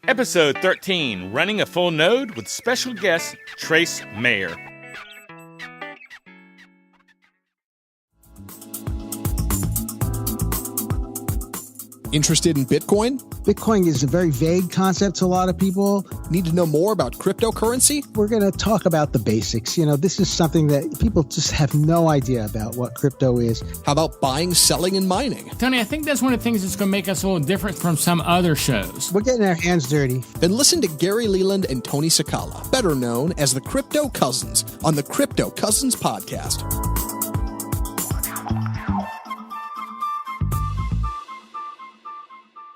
Episode 13, Running a Full Node with special guest Trace Mayer. Interested in Bitcoin? Bitcoin is a very vague concept to a lot of people. Need to know more about cryptocurrency? We're going to talk about the basics. You know, this is something that people just have no idea about what crypto is. How about buying, selling, and mining? Tony, I think that's one of the things that's going to make us a little different from some other shows. We're getting our hands dirty. Then listen to Gary Leland and Tony Sakala, better known as the Crypto Cousins, on the Crypto Cousins podcast.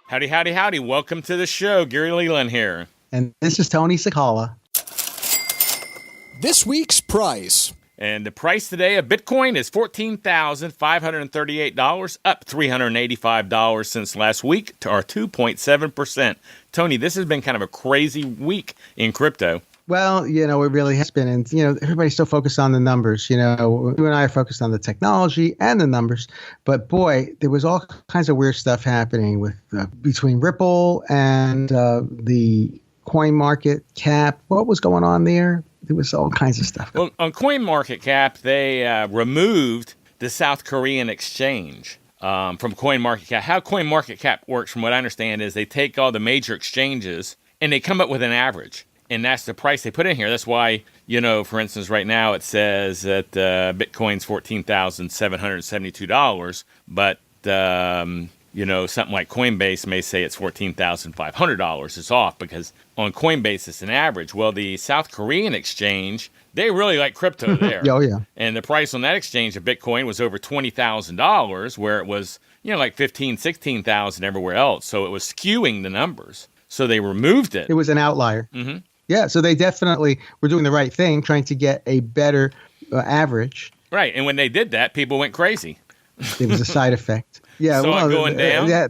Howdy, howdy, howdy. Welcome to the show. Gary Leland here. And this is Tony Sakala. This week's price. And the price today of Bitcoin is $14,538, up $385 since last week, or 2.7%. Tony, this has been kind of a crazy week in crypto. Well, you know, it really has been. And, you know, everybody's still focused on the numbers. You know, you and I are focused on the technology and the numbers. But, boy, there was all kinds of weird stuff happening with between Ripple and the coin market cap. What was going on there? There was all kinds of stuff. Well, on CoinMarketCap, they removed the South Korean exchange from CoinMarketCap. How CoinMarketCap works, from what I understand, is they take all the major exchanges and they come up with an average. And that's the price they put in here. That's why, you know, for instance, right now it says that Bitcoin's $14,772. But, you know, something like Coinbase may say it's $14,500. It's off because on Coinbase it's an average. Well, the South Korean exchange, they really like crypto there. Oh, yeah. And the price on that exchange of Bitcoin was over $20,000, where it was, you know, like $15,000, $16,000 everywhere else. So it was skewing the numbers. So they removed it. It was an outlier. Mm-hmm. Yeah, so they definitely were doing the right thing, trying to get a better average. Right, and when they did that, people went crazy. It was a side effect. Yeah, Saw well, it going down. Yeah,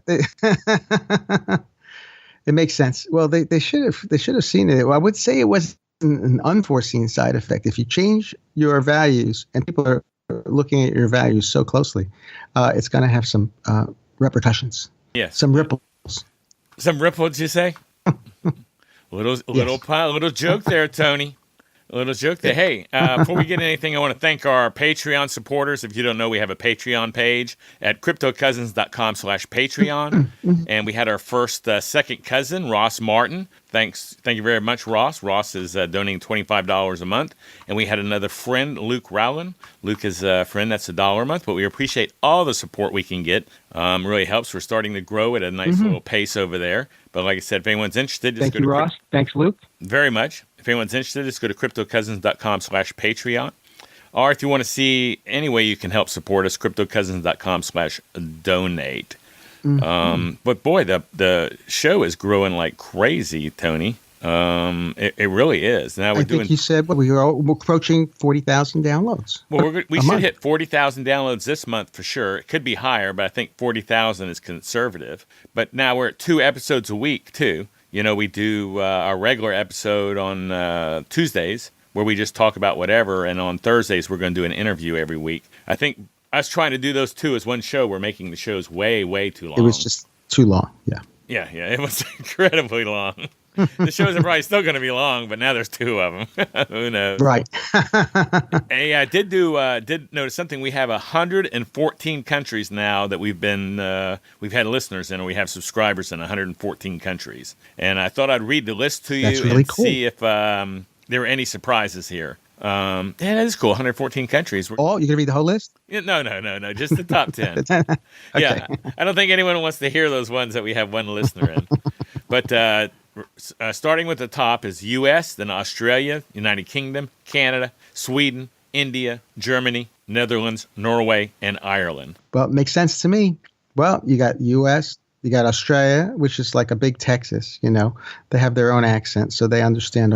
it makes sense. Well, they should have seen it. Well, I would say it was an unforeseen side effect. If you change your values and people are looking at your values so closely, it's going to have some repercussions. Yes, some ripples. Some ripples, you say? Little joke there, Tony. A little joke there. Hey, before we get anything, I want to thank our Patreon supporters. If you don't know, we have a Patreon page at cryptocousins.com/Patreon. And we had our first second cousin, Ross Martin. Thank you very much, Ross. Ross is donating $25 a month. And we had another friend, Luke Rowland. Luke is a friend, that's $1 a month. But we appreciate all the support we can get. Really helps. We're starting to grow at a nice little pace over there. But like I said, if anyone's interested, just Thank you, Ross. Thanks, Luke. Very much. If anyone's interested, just go to cryptocousins.com/Patreon. Or if you want to see any way you can help support us, cryptocousins.com/donate. But boy, the show is growing like crazy, Tony. It really is. Now I think you said we're approaching 40,000 downloads. Well, we should hit 40,000 downloads this month for sure. It could be higher, but I think 40,000 is conservative. But now we're at 2 episodes a week too. You know, we do our regular episode on Tuesdays where we just talk about whatever, and on Thursdays we're going to do an interview every week. I think us trying to do those two as one show, we're making the shows way, way too long. It was just too long. Yeah. Yeah. It was incredibly long. The shows are probably still going to be long, but now there's 2 of them. Who knows? Right. Hey, I did notice something. We have 114 countries now that we've had listeners in, or we have subscribers in 114 countries. And I thought I'd read the list to you. That's really and cool. See if there were any surprises here. Yeah, that is cool. 114 countries. Oh, you're going to read the whole list? No. Just the top 10. Okay. Yeah. I don't think anyone wants to hear those ones that we have one listener in. But starting with the top is U.S., then Australia, United Kingdom, Canada, Sweden, India, Germany, Netherlands, Norway, and Ireland. Well, it makes sense to me. Well, you got U.S., you got Australia, which is like a big Texas, you know. They have their own accent, so they understand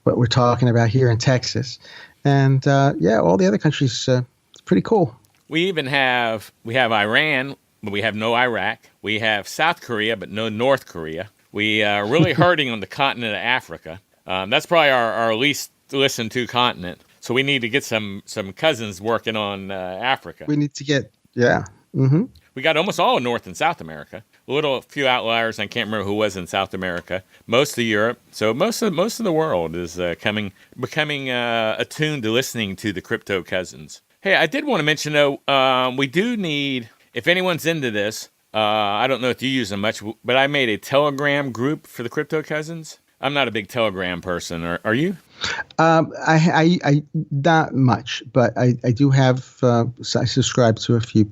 what we're talking about here in Texas. And, all the other countries, it's pretty cool. We even have Iran, but we have no Iraq. We have South Korea, but no North Korea. We are really hurting on the continent of Africa. That's probably our least listened to continent. So we need to get some cousins working on Africa. We need to get, yeah. Mm-hmm. We got almost all of North and South America. A few outliers. I can't remember who was in South America. Most of Europe. So most of the world is becoming attuned to listening to the Crypto Cousins. Hey, I did want to mention though, we do need, if anyone's into this, I don't know if you use them much, but I made a Telegram group for the Crypto Cousins. I'm not a big Telegram person. Are you? I not much, but I do have. I subscribe to a few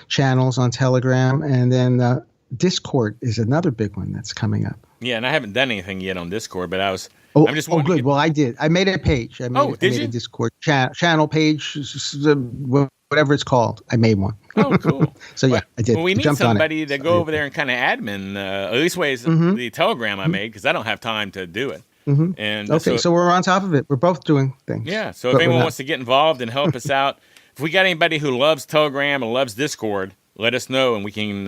channels on Telegram, and then Discord is another big one that's coming up. Yeah, and I haven't done anything yet on Discord, but I'm just good. wanting to Well, I did. I made a page. I made you? a Discord channel page, whatever it's called. I made one. Oh, cool. So yeah, I did. Well, we need somebody to go over there and kind of admin, at least ways the Telegram I made, because I don't have time to do it. Mm-hmm. And okay, so we're on top of it. We're both doing things. Yeah. So if anyone wants to get involved and help us out, if we got anybody who loves Telegram and loves Discord, let us know and we can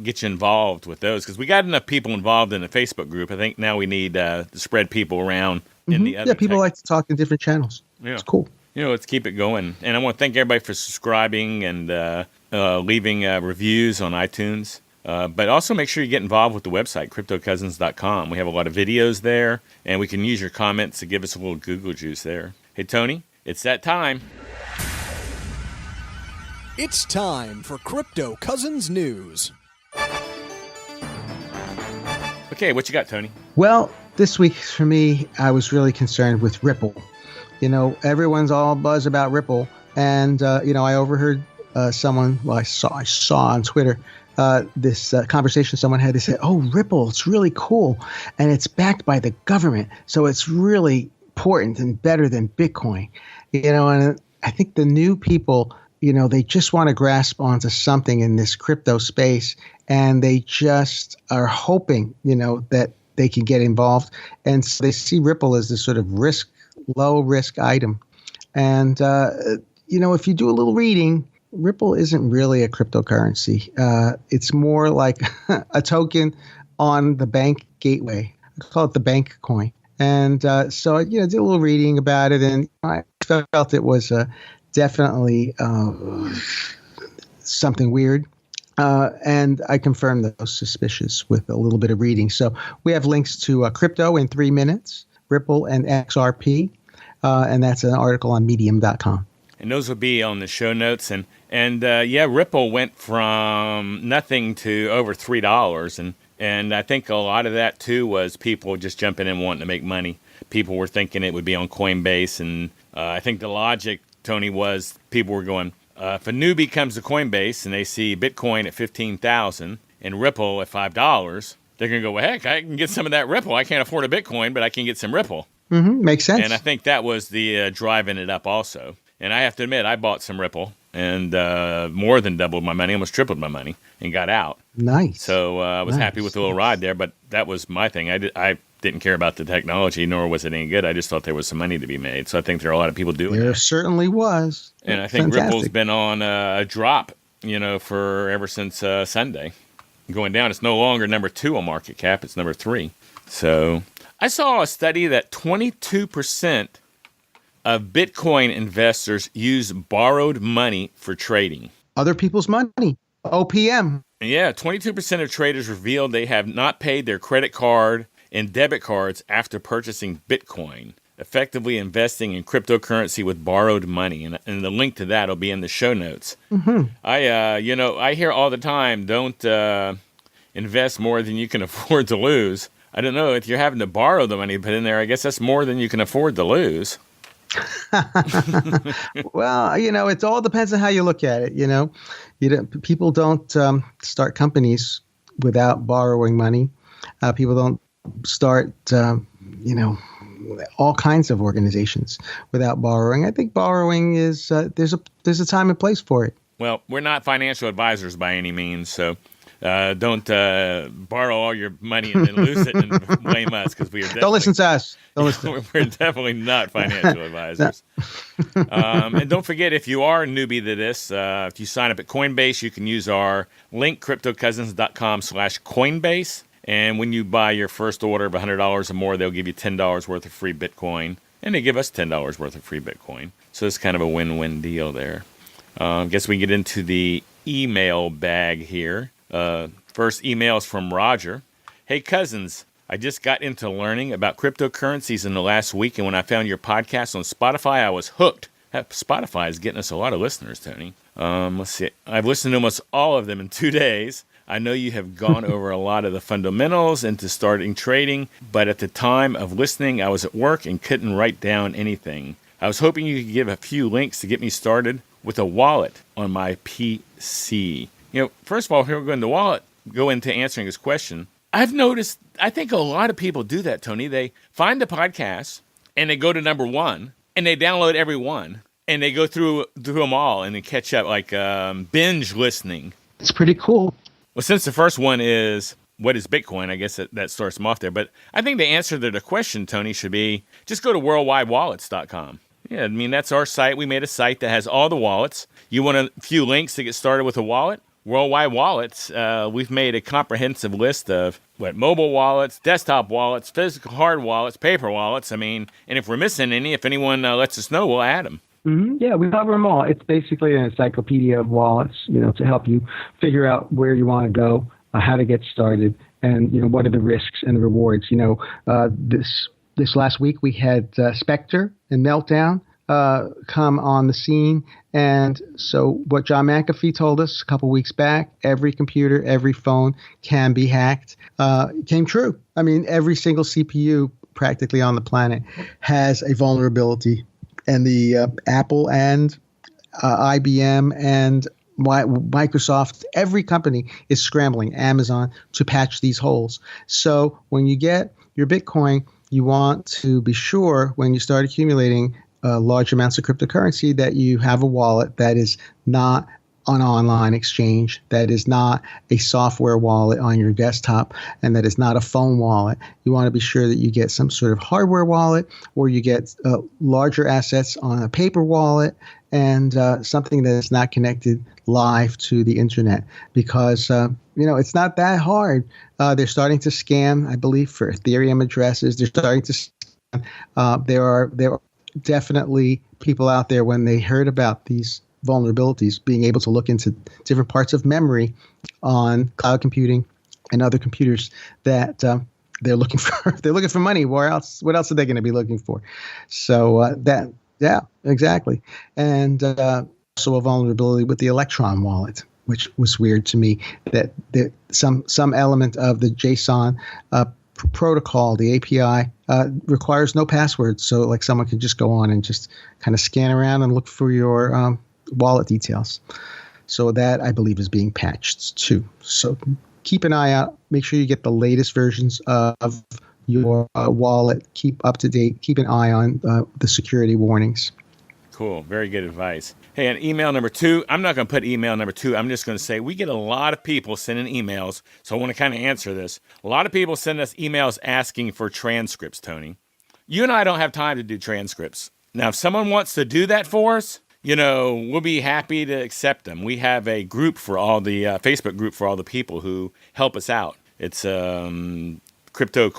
get you involved with those, because we got enough people involved in the Facebook group. I think now we need to spread people around in the other. Yeah, people like to talk in different channels. Yeah. It's cool. Let's keep it going. And I want to thank everybody for subscribing and leaving reviews on iTunes. But also make sure you get involved with the website, cryptocousins.com. We have a lot of videos there, and we can use your comments to give us a little Google juice there. Hey, Tony, it's that time. It's time for Crypto Cousins News. Okay, what you got, Tony? Well, this week for me, I was really concerned with Ripple. Everyone's all buzz about Ripple, and I overheard someone. Well, I saw on Twitter this conversation someone had. They said, "Oh, Ripple, it's really cool, and it's backed by the government, so it's really important and better than Bitcoin." And I think the new people, they just want to grasp onto something in this crypto space, and they just are hoping, that they can get involved, and so they see Ripple as this sort of low risk item. And if you do a little reading, Ripple isn't really a cryptocurrency. It's more like a token on the bank gateway. I call it the bank coin. And so I did a little reading about it, and I felt it was definitely something weird. And I confirmed those suspicions with a little bit of reading. So we have links to crypto in 3 minutes, Ripple and XRP, and that's an article on medium.com. And those will be on the show notes. And Ripple went from nothing to over $3. And I think a lot of that, too, was people just jumping in wanting to make money. People were thinking it would be on Coinbase. And I think the logic, Tony, was people were going, if a newbie comes to Coinbase and they see Bitcoin at $15,000 and Ripple at $5, they're going to go, well, heck, I can get some of that Ripple. I can't afford a Bitcoin, but I can get some Ripple. Mm-hmm. Makes sense. And I think that was the driving it up also. And I have to admit, I bought some Ripple and more than doubled my money, almost tripled my money, and got out. Nice. So I was happy with the little ride there, but that was my thing. I didn't care about the technology, nor was it any good. I just thought there was some money to be made. So I think there are a lot of people doing it. There certainly was. And I think Ripple's been on a drop, for ever since Sunday. Going down. It's no longer number 2 on market cap. It's number 3. So I saw a study that 22% of Bitcoin investors use borrowed money for trading. Other people's money. OPM. Yeah, 22% of traders revealed they have not paid their credit card and debit cards after purchasing Bitcoin, effectively investing in cryptocurrency with borrowed money. And the link to that will be in the show notes. Mm-hmm. I hear all the time, don't invest more than you can afford to lose. I don't know, if you're having to borrow the money to put in there, I guess that's more than you can afford to lose. Well, it all depends on how you look at it. People don't start companies without borrowing money. People don't start, all kinds of organizations without borrowing. I think borrowing is there's a time and place for it. Well, we're not financial advisors by any means, so don't borrow all your money and then lose it and blame us, because we are don't listen to us. Don't listen. We're definitely not financial advisors. And don't forget, if you are a newbie to this, if you sign up at Coinbase, you can use our link, cryptocousins.com/Coinbase. And when you buy your first order of $100 or more, they'll give you $10 worth of free Bitcoin. And they give us $10 worth of free Bitcoin. So it's kind of a win-win deal there. I guess we can get into the email bag here. First email is from Roger. Hey, cousins. I just got into learning about cryptocurrencies in the last week, and when I found your podcast on Spotify, I was hooked. Spotify is getting us a lot of listeners, Tony. Let's see. I've listened to almost all of them in 2 days. I know you have gone over a lot of the fundamentals into starting trading, but at the time of listening, I was at work and couldn't write down anything. I was hoping you could give a few links to get me started with a wallet on my PC. First of all, here we're going to wallet, go into answering this question. I've noticed, I think a lot of people do that, Tony. They find the podcast and they go to number one and they download every one and they go through them all and they catch up, like binge listening. It's pretty cool. Well, since the first one is, what is Bitcoin? I guess that starts them off there. But I think the answer to the question, Tony, should be just go to worldwidewallets.com. Yeah, I mean, that's our site. We made a site that has all the wallets. You want a few links to get started with a wallet? Worldwide Wallets, we've made a comprehensive list of mobile wallets, desktop wallets, physical hard wallets, paper wallets. I mean, and if we're missing any, if anyone lets us know, we'll add them. Mm-hmm. Yeah, we cover them all. It's basically an encyclopedia of wallets, to help you figure out where you want to go, how to get started, and, what are the risks and the rewards. This last week we had Spectre and Meltdown come on the scene. And so what John McAfee told us a couple weeks back, every computer, every phone can be hacked, came true. I mean, every single CPU practically on the planet has a vulnerability. And the Apple and IBM and Microsoft, every company is scrambling, Amazon, to patch these holes. So when you get your Bitcoin, you want to be sure when you start accumulating large amounts of cryptocurrency that you have a wallet that is not an online exchange, that is not a software wallet on your desktop, and that is not a phone wallet. You want to be sure that you get some sort of hardware wallet, or you get larger assets on a paper wallet, and something that is not connected live to the internet, because it's not that hard. They're starting to scam, I believe, for Ethereum addresses. They're starting to scam. There are definitely people out there, when they heard about these vulnerabilities, being able to look into different parts of memory on cloud computing and other computers, that they're looking for money. What else are they going to be looking for? So yeah, exactly. And also a vulnerability with the Electron wallet, which was weird to me, that some element of the JSON protocol, the API, requires no password. So like someone can just go on and just kind of scan around and look for your wallet details. So that, I believe, is being patched too. So keep an eye out. Make sure you get the latest versions of your wallet. Keep up to date. Keep an eye on the security warnings. Cool. Very good advice. Hey, and email number 2, I'm not going to put email number 2. I'm just going to say we get a lot of people sending emails, so I want to kind of answer this. A lot of people send us emails asking for transcripts, Tony. You and I don't have time to do transcripts. Now, if someone wants to do that for us, we'll be happy to accept them. We have a group for all the Facebook group for all the people who help us out. It's Crypto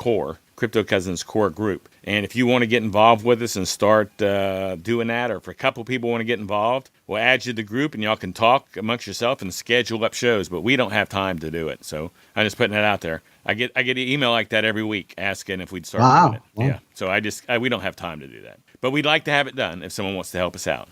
Cousins Core Group. And if you want to get involved with us and start doing that, or if a couple people want to get involved, we'll add you to the group and y'all can talk amongst yourself and schedule up shows. But we don't have time to do it. So I'm just putting that out there. I get an email like that every week asking if we'd start doing it. Wow. Yeah. So we don't have time to do that. But we'd like to have it done if someone wants to help us out.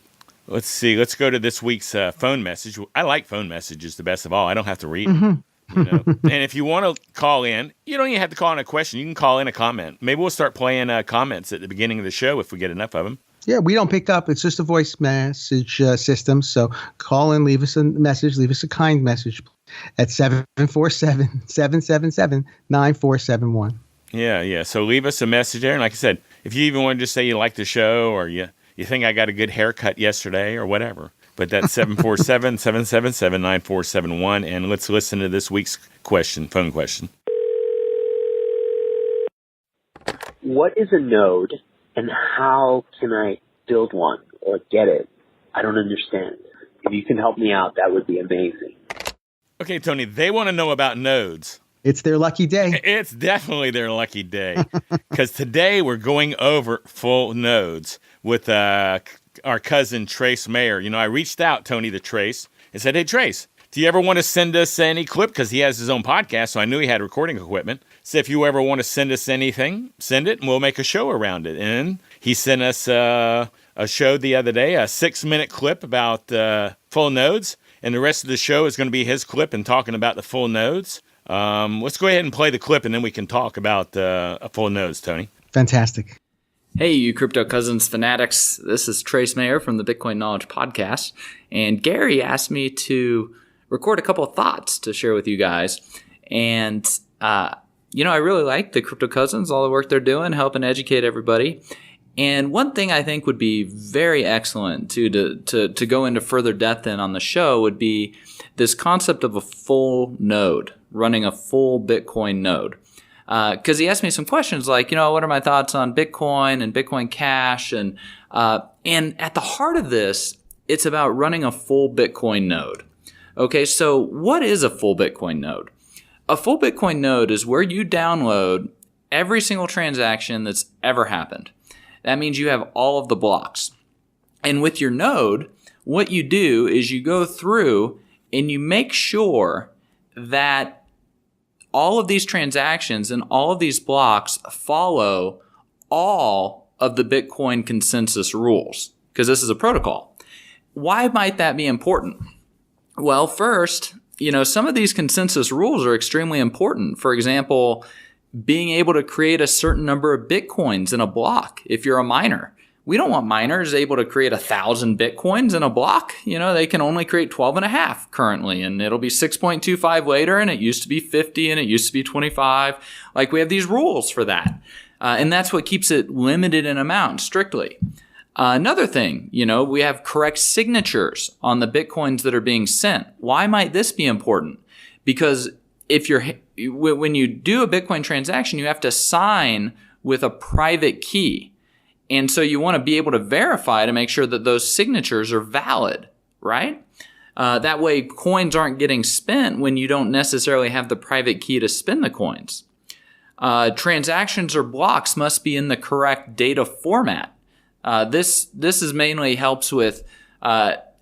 Let's see. Let's go to this week's phone message. I like phone messages the best of all. I don't have to read them. And if you want to call in, you don't even have to call in a question. You can call in a comment. Maybe we'll start playing comments at the beginning of the show if we get enough of them. Yeah, we don't pick up. It's just a voice message system. So call in, leave us a message, leave us a kind message at 747-777-9471. Yeah. So leave us a message there. And like I said, if you even want to just say you like the show, or you think I got a good haircut yesterday or whatever. But that's 747-777-9471. And let's listen to this week's phone question. What is a node and how can I build one or get it? I don't understand. If you can help me out, that would be amazing. Okay, Tony, they want to know about nodes. It's their lucky day. It's definitely their lucky day. Because today we're going over full nodes with our cousin Trace Mayer. I reached out, Tony, to Trace, and said, hey, Trace, If you ever want to send us any clip, because he has his own podcast, so I knew he had recording equipment. So if you ever want to send us anything, send it, and we'll make a show around it. And he sent us a show the other day, a 6-minute clip about full nodes, and the rest of the show is going to be his clip and talking about the full nodes. Let's go ahead and play the clip, and then we can talk about full nodes, Tony. Fantastic. Hey, you Crypto Cousins fanatics. This is Trace Mayer from the Bitcoin Knowledge Podcast. And Gary asked me to record a couple of thoughts to share with you guys. And, I really like the Crypto Cousins, all the work they're doing, helping educate everybody. And one thing I think would be very excellent to go into further depth in on the show would be this concept of a full node, running a full Bitcoin node. Because he asked me some questions like, what are my thoughts on Bitcoin and Bitcoin Cash? And at the heart of this, it's about running a full Bitcoin node. Okay, so what is a full Bitcoin node? A full Bitcoin node is where you download every single transaction that's ever happened. That means you have all of the blocks. And with your node, what you do is you go through and you make sure that all of these transactions and all of these blocks follow all of the Bitcoin consensus rules, because this is a protocol. Why might that be important? Well, first, some of these consensus rules are extremely important. For example, being able to create a certain number of Bitcoins in a block if you're a miner. We don't want miners able to create 1,000 Bitcoins in a block. They can only create 12.5 currently, and it'll be 6.25 later, and it used to be 50, and it used to be 25. We have these rules for that. And that's what keeps it limited in amount strictly. Another thing, we have correct signatures on the Bitcoins that are being sent. Why might this be important? Because when you do a Bitcoin transaction, you have to sign with a private key. And so you want to be able to verify to make sure that those signatures are valid, right? That way coins aren't getting spent when you don't necessarily have the private key to spend the coins. Transactions or blocks must be in the correct data format. This is mainly helps with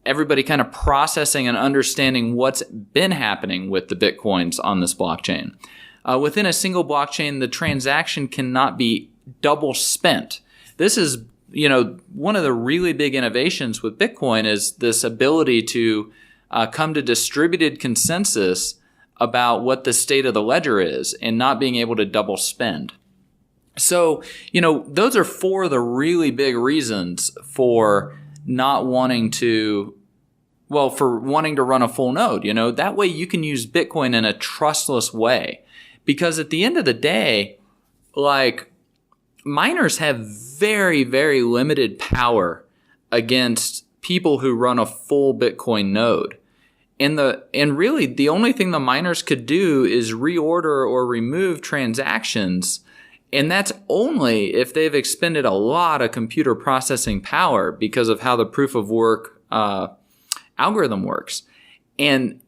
everybody kind of processing and understanding what's been happening with the Bitcoins on this blockchain. Within a single blockchain, the transaction cannot be double spent. This is, one of the really big innovations with Bitcoin is this ability to come to distributed consensus about what the state of the ledger is and not being able to double spend. So, those are 4 of the really big reasons for not wanting to, for wanting to run a full node. That way you can use Bitcoin in a trustless way. Because at the end of the day, miners have very, very limited power against people who run a full Bitcoin node. And really the only thing the miners could do is reorder or remove transactions. And that's only if they've expended a lot of computer processing power because of how the proof of work algorithm works. And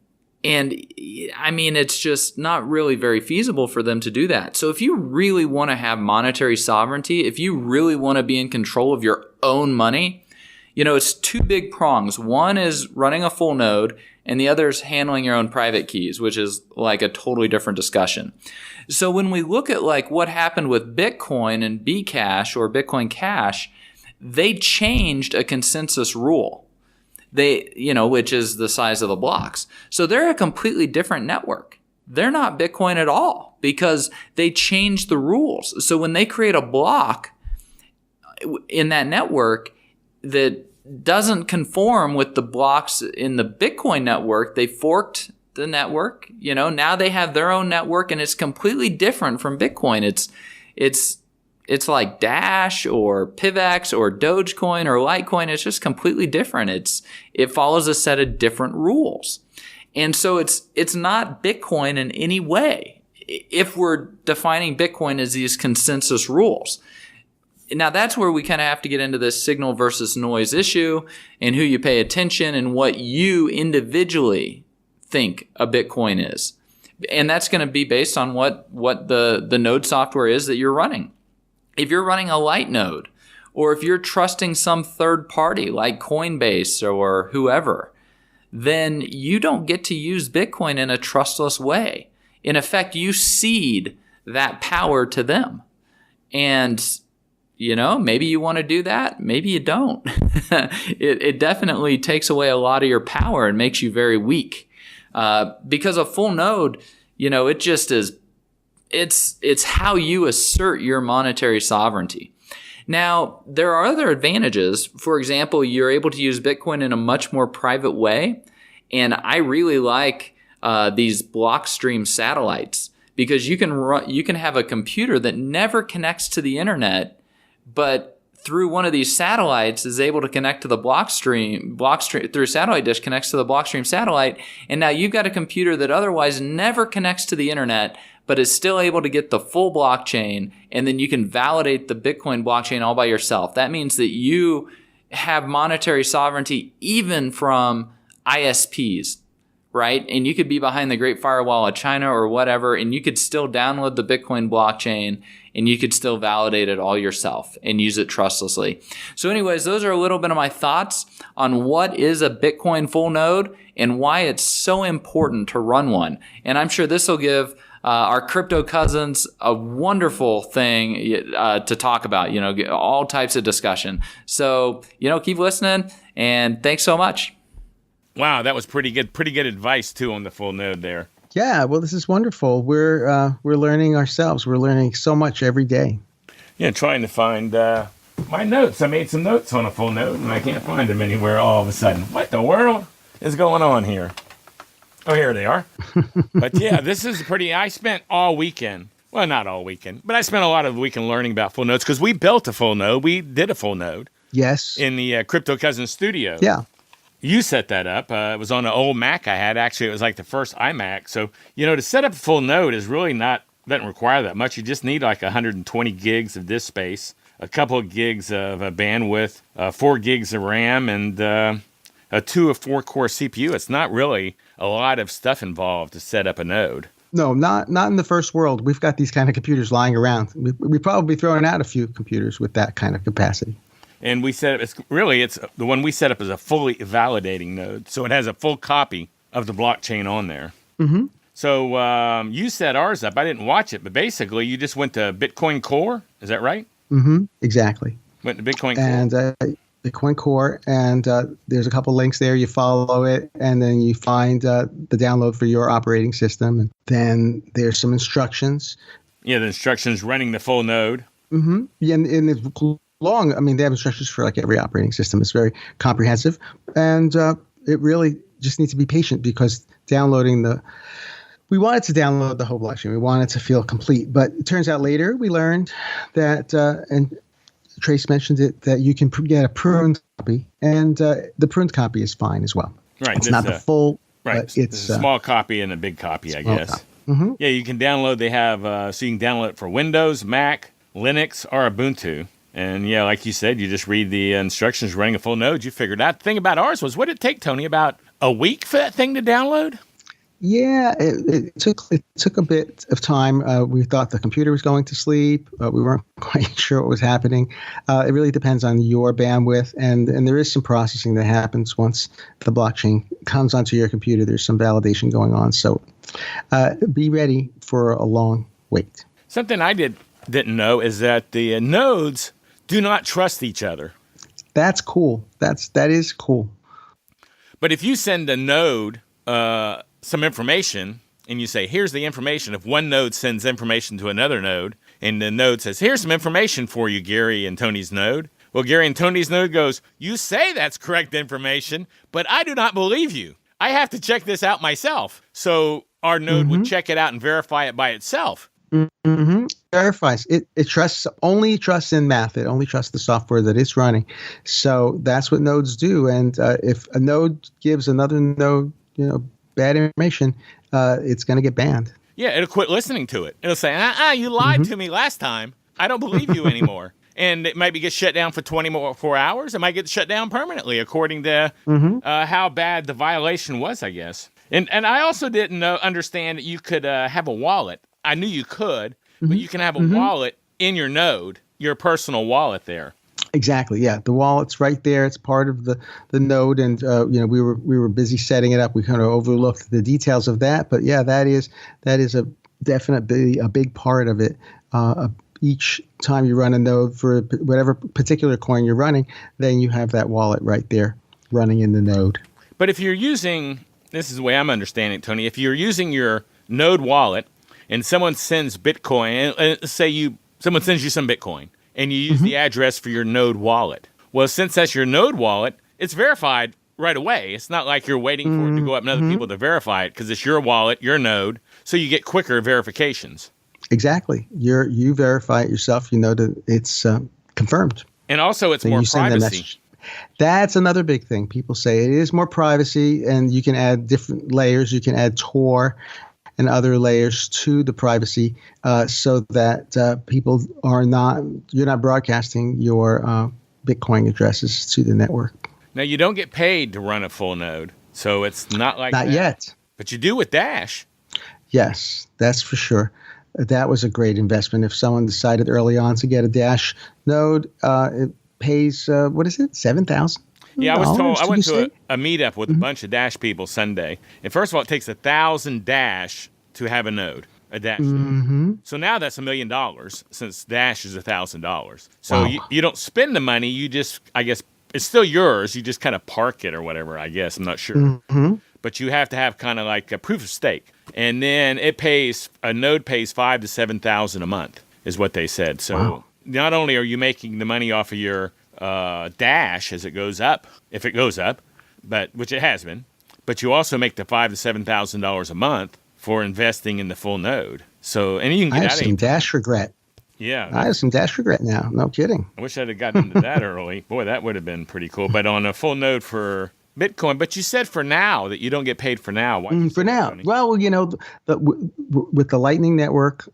it's just not really very feasible for them to do that. So if you really want to have monetary sovereignty, if you really want to be in control of your own money, it's 2 big prongs. One is running a full node, and the other is handling your own private keys, which is a totally different discussion. So when we look at what happened with Bitcoin and Bcash or Bitcoin Cash, they changed a consensus rule. Which is the size of the blocks. So they're a completely different network. They're not Bitcoin at all because they changed the rules. So when they create a block in that network that doesn't conform with the blocks in the Bitcoin network, they forked the network. Now they have their own network and it's completely different from Bitcoin. It's like Dash or PivX or Dogecoin or Litecoin. It's just completely different. It follows a set of different rules. And so it's not Bitcoin in any way if we're defining Bitcoin as these consensus rules. Now that's where we kind of have to get into this signal versus noise issue and who you pay attention and what you individually think a Bitcoin is. And that's going to be based on what the node software is that you're running. If you're running a light node, or if you're trusting some third party like Coinbase or whoever, then you don't get to use Bitcoin in a trustless way. In effect, you cede that power to them. And, maybe you want to do that. Maybe you don't. It definitely takes away a lot of your power and makes you very weak. Because a full node, it just is, it's how you assert your monetary sovereignty. Now, there are other advantages. For example, you're able to use Bitcoin in a much more private way. And I really like these Blockstream satellites because you can have a computer that never connects to the internet, but through one of these satellites is able to connect to the Blockstream through a satellite dish connects to the Blockstream satellite. And now you've got a computer that otherwise never connects to the internet, but is still able to get the full blockchain, and then you can validate the Bitcoin blockchain all by yourself. That means that you have monetary sovereignty even from ISPs, right? And you could be behind the Great Firewall of China or whatever, and you could still download the Bitcoin blockchain, and you could still validate it all yourself and use it trustlessly. So anyways, those are a little bit of my thoughts on what is a Bitcoin full node and why it's so important to run one. And I'm sure this will give our crypto cousins a wonderful thing to talk about, all types of discussion. So, keep listening, and thanks so much. Wow, that was pretty good advice too on the full node there. Yeah, well, this is wonderful. We're learning ourselves. We're learning so much every day. Yeah, trying to find my notes. I made some notes on a full node, and I can't find them anywhere all of a sudden. What the world is going on here? Oh, here they are. But yeah, this is I spent all weekend. Well, not all weekend, but I spent a lot of the weekend learning about full nodes because we built a full node. We did a full node. Yes. In the Crypto Cousins studio. Yeah. You set that up. It was on an old Mac I had. Actually, it was like the first iMac. So, to set up a full node is really doesn't require that much. You just need like 120 gigs of disk space, a couple of gigs of bandwidth, 4 gigs of RAM, and a 2 or 4 core CPU. It's not really a lot of stuff involved to set up a node. No, not in the first world. We've got these kind of computers lying around. We probably throwing out a few computers with that kind of capacity. And we set up, it's the one we set up is a fully validating node. So it has a full copy of the blockchain on there. Mm-hmm. So you set ours up. I didn't watch it, but basically you just went to Bitcoin Core. Is that right? Mm-hmm. Exactly. Went to Bitcoin Core. And Bitcoin Core, and there's a couple links there. You follow it, and then you find the download for your operating system. And then there's some instructions. Yeah, the instructions running the full node. Mm-hmm. Yeah, and it's long. I mean, they have instructions for like every operating system. It's very comprehensive, and it really just needs to be patient because we wanted to download the whole blockchain. We wanted to feel complete, but it turns out later we learned that, and Trace mentioned it, that you can get a pruned copy, and the pruned copy is fine as well. Right. It's not the full, right. But it's a small copy and a big copy, I guess. Mm-hmm. Yeah, you can download. They have, so you can download it for Windows, Mac, Linux, or Ubuntu. And yeah, like you said, you just read the instructions running a full node. You figured out. The thing about ours was, what did it take, Tony? About a week for that thing to download? Yeah, it took a bit of time. We thought the computer was going to sleep. We weren't quite sure what was happening. It really depends on your bandwidth, and there is some processing that happens once the blockchain comes onto your computer. There's some validation going on, so be ready for a long wait. Something I didn't know is that the nodes do not trust each other. That's cool. That is cool. But if you send a node some information, and you say, here's the information. If one node sends information to another node, and the node says, here's some information for you, Gary and Tony's node. Well, Gary and Tony's node goes, you say that's correct information, but I do not believe you. I have to check this out myself. So our node would check it out and verify it by itself. Mm-hmm. Verifies. It only trusts in math. It only trusts the software that it's running. So that's what nodes do. And if a node gives another node, bad information, it's going to get banned. Yeah, it'll quit listening to it. It'll say, you lied to me last time. I don't believe you anymore. And it might get shut down for 24 hours. It might get shut down permanently, according to how bad the violation was, I guess. And I also didn't understand that you could have a wallet. I knew you could, but you can have a wallet in your node, your personal wallet there. Exactly. Yeah, the wallet's right there. It's part of the node, and we were busy setting it up. We kind of overlooked the details of that, but yeah, that is a definitely a big part of it. Each time you run a node for whatever particular coin you're running, then you have that wallet right there running in the node. But if you're using, this is the way I'm understanding it, Tony, if you're using your node wallet and someone sends Bitcoin, and say someone sends you some Bitcoin, and you use the address for your node wallet. Well, since that's your node wallet, it's verified right away. It's not like you're waiting for it to go up and other people to verify it, because it's your wallet, your node, so you get quicker verifications. Exactly. You verify it yourself. You know that it's confirmed. And also it's more privacy. That's another big thing. People say it is more privacy, and you can add different layers. You can add Tor and other layers to the privacy, so that you're not broadcasting your Bitcoin addresses to the network. Now, you don't get paid to run a full node, so it's not like Not that. yet. But you do with Dash. Yes, that's for sure. That was a great investment. If someone decided early on to get a Dash node, it pays, what is it, $7,000? Yeah, I was told. I went to a meetup with a bunch of Dash people Sunday. And first of all, it takes 1,000 Dash to have a node, a Dash node. So now that's $1 million, since Dash is $1,000. So you don't spend the money. You just, I guess, it's still yours. You just kind of park it or whatever, I guess. I'm not sure. But you have to have kind of like a proof of stake. And then a node pays $5,000 to $7,000 a month, is what they said. So not only are you making the money off of your Dash as it goes up, if it goes up, which it has been, but you also make the $5,000 to $7,000 a month for investing in the full node. So, and you can get I out have some Dash regret. Yeah. I have some Dash regret now. No kidding. I wish I'd have gotten into that early. Boy, that would have been pretty cool. But on a full node for Bitcoin, but you said for now that you don't get paid for now. Why for now. Well, with the Lightning Network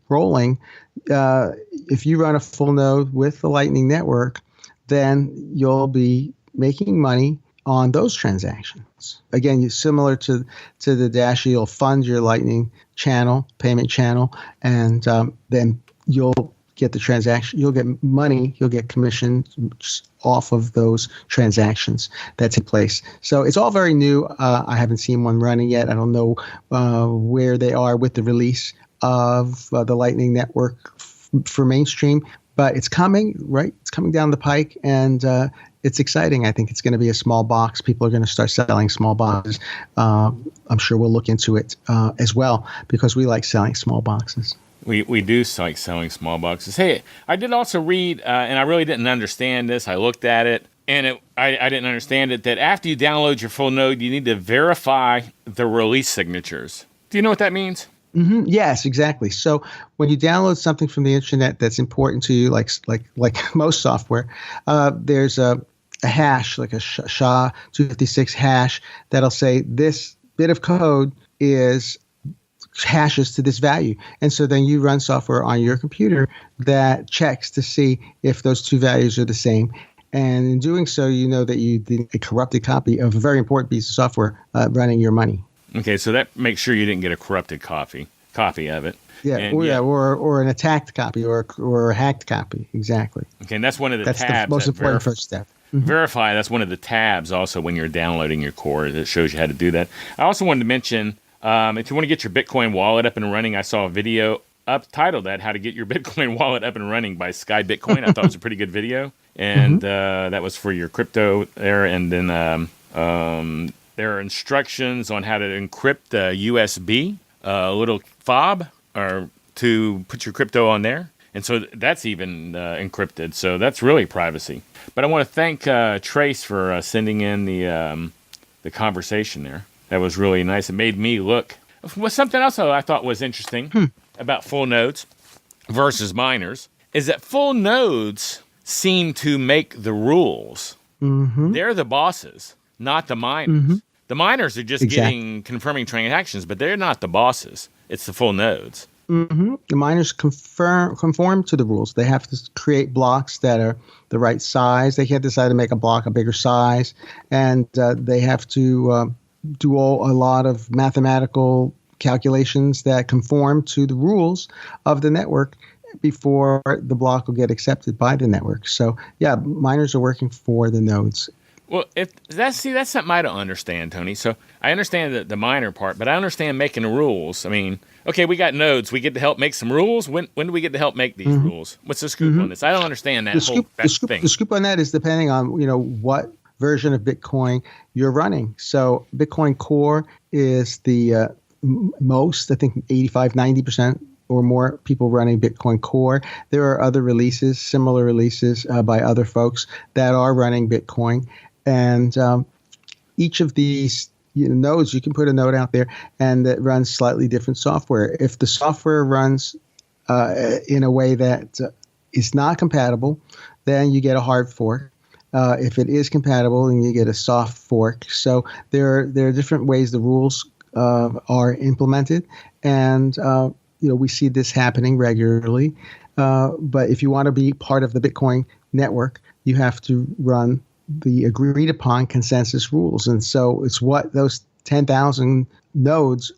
rolling, if you run a full node with the Lightning Network, then you'll be making money on those transactions. Again, similar to the Dash, you'll fund your Lightning payment channel, and then you'll get the transaction. You'll get money. You'll get commission off of those transactions that take place. So it's all very new. I haven't seen one running yet. I don't know where they are with the release of the Lightning Network for mainstream, but it's coming, right? It's coming down the pike, and it's exciting. I think it's going to be a small box. People are going to start selling small boxes. I'm sure we'll look into it as well, because we like selling small boxes. We do like selling small boxes. Hey, I did also read, and I really didn't understand this. I looked at it, and I didn't understand it, that after you download your full node, you need to verify the release signatures. Do you know what that means? Yes, exactly. So when you download something from the internet that's important to you, like most software, there's a hash, like a SHA-256 hash, that'll say this bit of code is hashes to this value. And so then you run software on your computer that checks to see if those two values are the same. And in doing so, you know that you did a corrupted copy of a very important piece of software running your money. Okay, so that makes sure you didn't get a corrupted copy of it. Yeah, or an attacked copy or a hacked copy. Exactly. Okay, and that's one of the tabs. That's the most important first step. Verify, that's one of the tabs also when you're downloading your core that shows you how to do that. I also wanted to mention, if you want to get your Bitcoin wallet up and running, I saw a video titled that, How to Get Your Bitcoin Wallet Up and Running by Sky Bitcoin. I thought it was a pretty good video. And that was for your crypto there. And then there are instructions on how to encrypt the USB, little fob, or to put your crypto on there. And so that's even encrypted. So that's really privacy. But I want to thank Trace for sending in the conversation there. That was really nice. It made me look. Something else I thought was interesting about full nodes versus miners is that full nodes seem to make the rules. They're the bosses, not the miners. The miners are just confirming transactions, but they're not the bosses. It's the full nodes. The miners conform to the rules. They have to create blocks that are the right size. They can't decide to make a block a bigger size, and they have to do a lot of mathematical calculations that conform to the rules of the network. before the block will get accepted by the network. So yeah, miners are working for the nodes. Well, that's something I don't understand, Tony. So I understand the miner part, but I understand making the rules. I mean, okay, we got nodes. We get to help make some rules. When do we get to help make these rules? What's the scoop on this? I don't understand that thing. The scoop on that is depending on what version of Bitcoin you're running. So Bitcoin Core is the most, I think 85-90% or more people running Bitcoin Core. There are other releases, similar releases by other folks that are running Bitcoin. And each of these nodes, you can put a node out there and that runs slightly different software. If the software runs in a way that is not compatible, then you get a hard fork. If it is compatible, then you get a soft fork. So there are different ways the rules are implemented, and we see this happening regularly. But if you want to be part of the Bitcoin network, you have to run the agreed upon consensus rules. And so it's what those 10,000 nodes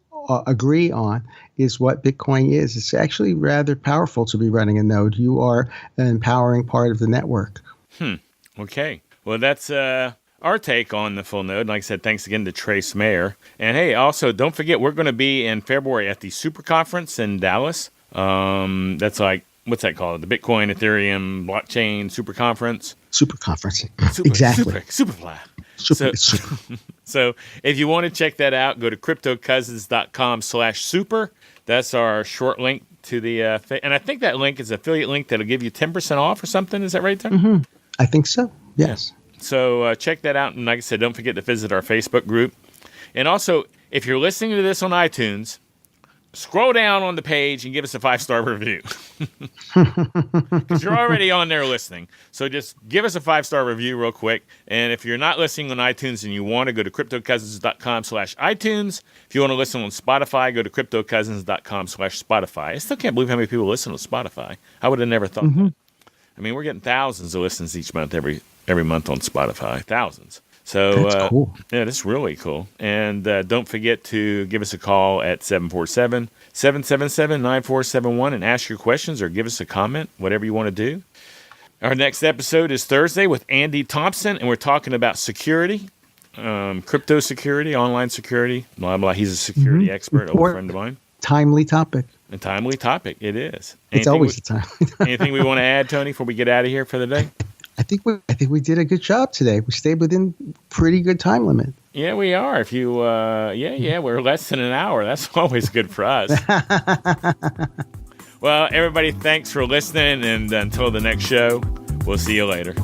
agree on is what Bitcoin is. It's actually rather powerful to be running a node. You are an empowering part of the network. Okay. Well, that's our take on the full node. Like I said, thanks again to Trace Mayer. And hey, also, don't forget, we're going to be in February at the Super Conference in Dallas. That's like, what's that called? The Bitcoin, Ethereum, Blockchain Super Conference. Super Conference. Exactly. Superfly. Super. So if you want to check that out, go to cryptocousins.com/super. That's our short link to the, and I think that link is an affiliate link that'll give you 10% off or something. Is that right, Tony? I think so. Yes. Yeah. So check that out. And like I said, don't forget to visit our Facebook group. And also, if you're listening to this on iTunes, scroll down on the page and give us a 5-star review. Because you're already on there listening. So just give us a 5-star review real quick. And if you're not listening on iTunes and you want to, go to cryptocousins.com/iTunes. If you want to listen on Spotify, go to cryptocousins.com/Spotify. I still can't believe how many people listen to Spotify. I would have never thought that. I mean, we're getting thousands of listens each month, every month on Spotify. Thousands. So that's cool. Yeah, that's really cool. And don't forget to give us a call at 747-777-9471 and ask your questions or give us a comment, whatever you want to do. Our next episode is Thursday with Andy Thompson, and we're talking about security, crypto security, online security, blah, blah. He's a security expert, old friend of mine. Timely topic. A timely topic, it is. It's always a timely topic. Anything we want to add, Tony, before we get out of here for the day? I think we did a good job today. We stayed within pretty good time limit. Yeah, we are. If you, we're less than an hour. That's always good for us. Well, everybody, thanks for listening, and until the next show, we'll see you later.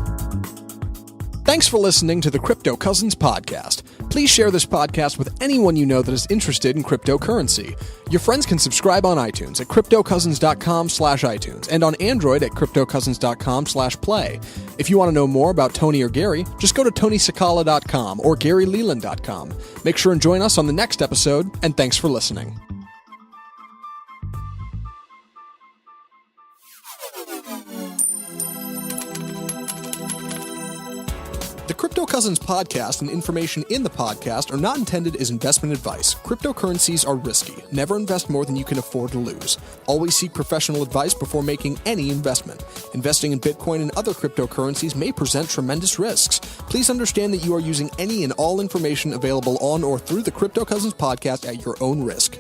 Thanks for listening to the Crypto Cousins podcast. Please share this podcast with anyone you know that is interested in cryptocurrency. Your friends can subscribe on iTunes at cryptocousins.com/iTunes and on Android at cryptocousins.com/play. If you want to know more about Tony or Gary, just go to tonysakala.com or garyleland.com. Make sure and join us on the next episode, and thanks for listening. The Crypto Cousins podcast and information in the podcast are not intended as investment advice. Cryptocurrencies are risky. Never invest more than you can afford to lose. Always seek professional advice before making any investment. Investing in Bitcoin and other cryptocurrencies may present tremendous risks. Please understand that you are using any and all information available on or through the Crypto Cousins podcast at your own risk.